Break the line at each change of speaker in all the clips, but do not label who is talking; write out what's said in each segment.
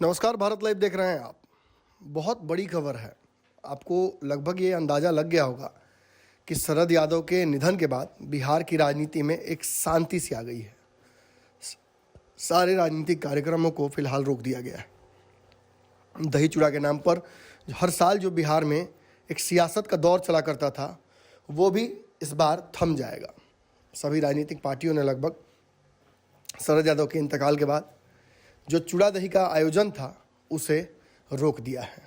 नमस्कार, भारत लाइव देख रहे हैं आप। बहुत बड़ी खबर है। आपको लगभग ये अंदाज़ा लग गया होगा कि शरद यादव के निधन के बाद बिहार की राजनीति में एक शांति सी आ गई है। सारे राजनीतिक कार्यक्रमों को फिलहाल रोक दिया गया है। दही चूड़ा के नाम पर हर साल जो बिहार में एक सियासत का दौर चला करता था, वो भी इस बार थम जाएगा। सभी राजनीतिक पार्टियों ने लगभग शरद यादव के इंतकाल के बाद जो चूड़ा दही का आयोजन था उसे रोक दिया है।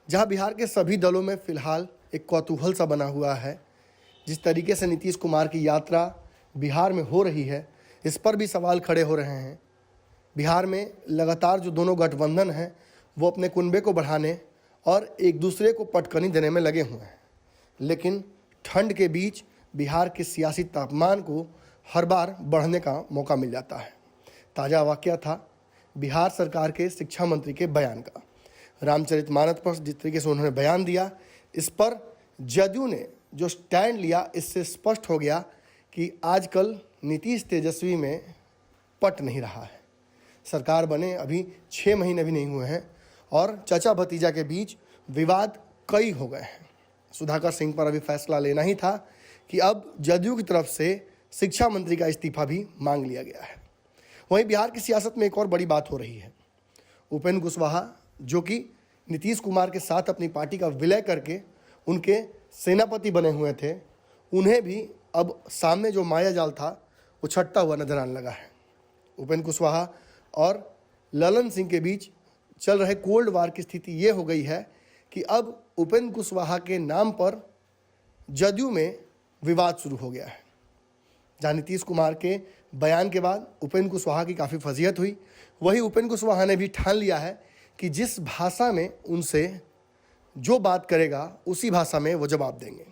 जहां बिहार के सभी दलों में फिलहाल एक कौतूहल सा बना हुआ है। जिस तरीके से नीतीश कुमार की यात्रा बिहार में हो रही है, इस पर भी सवाल खड़े हो रहे हैं। बिहार में लगातार जो दोनों गठबंधन हैं वो अपने कुनबे को बढ़ाने और एक दूसरे को पटकनी देने में लगे हुए हैं। लेकिन ठंड के बीच बिहार के सियासी तापमान को हर बार बढ़ने का मौका मिल जाता है। ताज़ा वाकया था बिहार सरकार के शिक्षा मंत्री के बयान का। रामचरितमानस पर जिस तरीके से उन्होंने बयान दिया, इस पर जदयू ने जो स्टैंड लिया, इससे स्पष्ट हो गया कि आजकल नीतीश तेजस्वी में पट नहीं रहा है। सरकार बने अभी 6 महीने भी नहीं हुए हैं और चाचा भतीजा के बीच विवाद कई हो गए हैं। सुधाकर सिंह पर अभी फैसला लेना ही था कि अब जदयू की तरफ से शिक्षा मंत्री का इस्तीफा भी मांग लिया गया है। वहीं बिहार की सियासत में एक और बड़ी बात हो रही है। उपेंद्र कुशवाहा, जो कि नीतीश कुमार के साथ अपनी पार्टी का विलय करके उनके सेनापति बने हुए थे, उन्हें भी अब सामने जो माया जाल था वो छटता हुआ नजर आने लगा है। उपेंद्र कुशवाहा और ललन सिंह के बीच चल रहे कोल्ड वार की स्थिति ये हो गई है कि अब उपेंद्र कुशवाहा के नाम पर जदयू में विवाद शुरू हो गया है। जहाँ नीतीश कुमार के बयान के बाद उपेंद्र कुशवाहा की काफ़ी फजीहत हुई, वही उपेंद्र कुशवाहा ने भी ठान लिया है कि जिस भाषा में उनसे जो बात करेगा उसी भाषा में वो जवाब देंगे।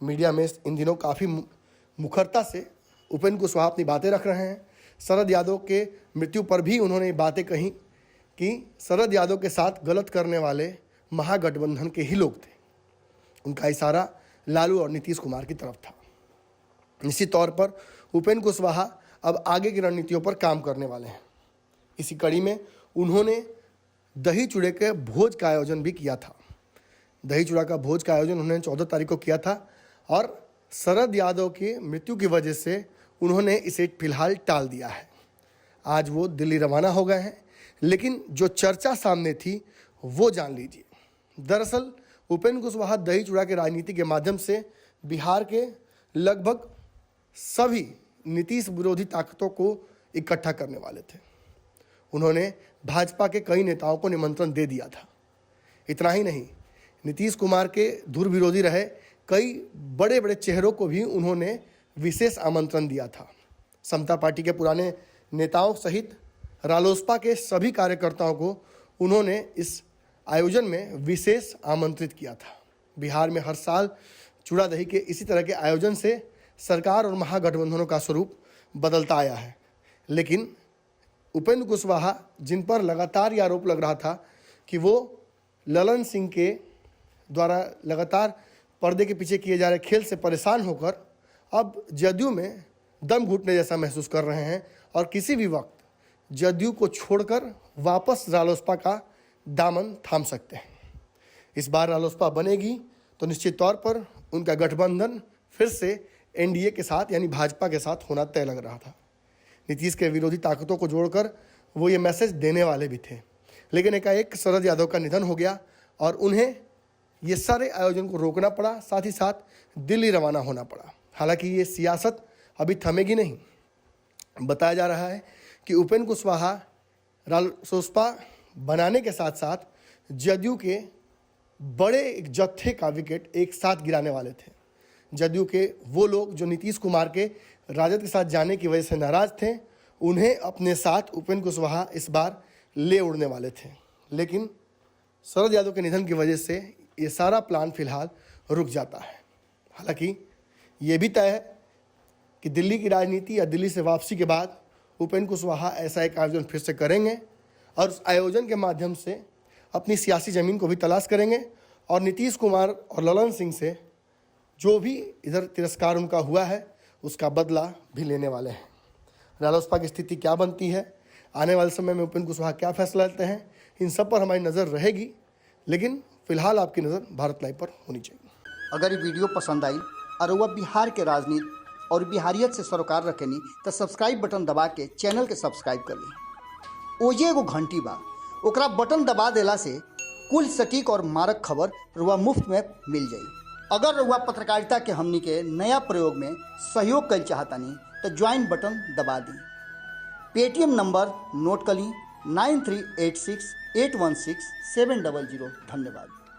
मीडिया में इन दिनों काफ़ी मुखरता से उपेंद्र कुशवाहा अपनी बातें रख रहे हैं। शरद यादव के मृत्यु पर भी उन्होंने बातें कही कि शरद यादव के साथ गलत करने वाले महागठबंधन के ही लोग थे। उनका इशारा लालू और नीतीश कुमार की तरफ था। निश्चित तौर पर उपेंद्र कुशवाहा अब आगे की रणनीतियों पर काम करने वाले हैं। इसी कड़ी में उन्होंने दही चूड़े के भोज का आयोजन भी किया था। दही चूड़ा का भोज का आयोजन उन्होंने 14 तारीख को किया था और शरद यादव की मृत्यु की वजह से उन्होंने इसे फिलहाल टाल दिया है। आज वो दिल्ली रवाना हो गए हैं, लेकिन जो चर्चा सामने थी वो जान लीजिए। दरअसल उपेंद्र कुशवाहा दही चूड़ा के राजनीति के माध्यम से बिहार के लगभग सभी नीतीश विरोधी ताकतों को इकट्ठा करने वाले थे। उन्होंने भाजपा के कई नेताओं को निमंत्रण दे दिया था। इतना ही नहीं, नीतीश कुमार के धुर विरोधी रहे कई बड़े बड़े चेहरों को भी उन्होंने विशेष आमंत्रण दिया था। समता पार्टी के पुराने नेताओं सहित रालोसपा के सभी कार्यकर्ताओं को उन्होंने इस आयोजन में विशेष आमंत्रित किया था। बिहार में हर साल चूड़ा दही के इसी तरह के आयोजन से सरकार और महागठबंधनों का स्वरूप बदलता आया है। लेकिन उपेंद्र कुशवाहा, जिन पर लगातार ये आरोप लग रहा था कि वो ललन सिंह के द्वारा लगातार पर्दे के पीछे किए जा रहे खेल से परेशान होकर अब जदयू में दम घुटने जैसा महसूस कर रहे हैं और किसी भी वक्त जदयू को छोड़कर वापस रालोसपा का दामन थाम सकते हैं। इस बार रालोसपा बनेगी तो निश्चित तौर पर उनका गठबंधन फिर से एनडीए के साथ यानी भाजपा के साथ होना तय लग रहा था। नीतीश के विरोधी ताकतों को जोड़कर वो ये मैसेज देने वाले भी थे, लेकिन एकाएक शरद यादव का निधन हो गया और उन्हें ये सारे आयोजन को रोकना पड़ा, साथ ही साथ दिल्ली रवाना होना पड़ा। हालांकि ये सियासत अभी थमेगी नहीं। बताया जा रहा है कि उपेंद्र कुशवाहा रालोसपा बनाने के साथ साथ जदयू के बड़े एक जत्थे का विकेट एक साथ गिराने वाले थे। जदयू के वो लोग जो नीतीश कुमार के राजद के साथ जाने की वजह से नाराज थे, उन्हें अपने साथ उपेंद्र कुशवाहा इस बार ले उड़ने वाले थे। लेकिन शरद यादव के निधन की वजह से ये सारा प्लान फिलहाल रुक जाता है। हालांकि ये भी तय है कि दिल्ली की राजनीति या दिल्ली से वापसी के बाद उपेंद्र कुशवाहा ऐसा एक आयोजन फिर से करेंगे और उस आयोजन के माध्यम से अपनी सियासी ज़मीन को भी तलाश करेंगे और नीतीश कुमार और ललन सिंह से जो भी इधर तिरस्कार उनका हुआ है उसका बदला भी लेने वाले हैं। रालोसपा की स्थिति क्या बनती है आने वाले समय में उपेंद्र कुशवाहा क्या फैसला लेते हैं, इन सब पर हमारी नज़र रहेगी, लेकिन फिलहाल आपकी नज़र भारत लाइव पर होनी चाहिए।
अगर ये वीडियो पसंद आई और वह बिहार के राजनीति और बिहारियत से सरोकार रखेनी तो सब्सक्राइब बटन दबा के चैनल के सब्सक्राइब कर ली। ओजे एगो घंटी बा, ओकरा बटन दबा देला से कुल सटीक और मारक खबर रुआ मुफ्त में मिल जाई। अगर रुआ पत्रकारिता के हमनी के नया प्रयोग में सहयोग कर चाहतानी तो ज्वाइन बटन दबा दी। पेटीएम नंबर नोट कर ली 9386816700। धन्यवाद।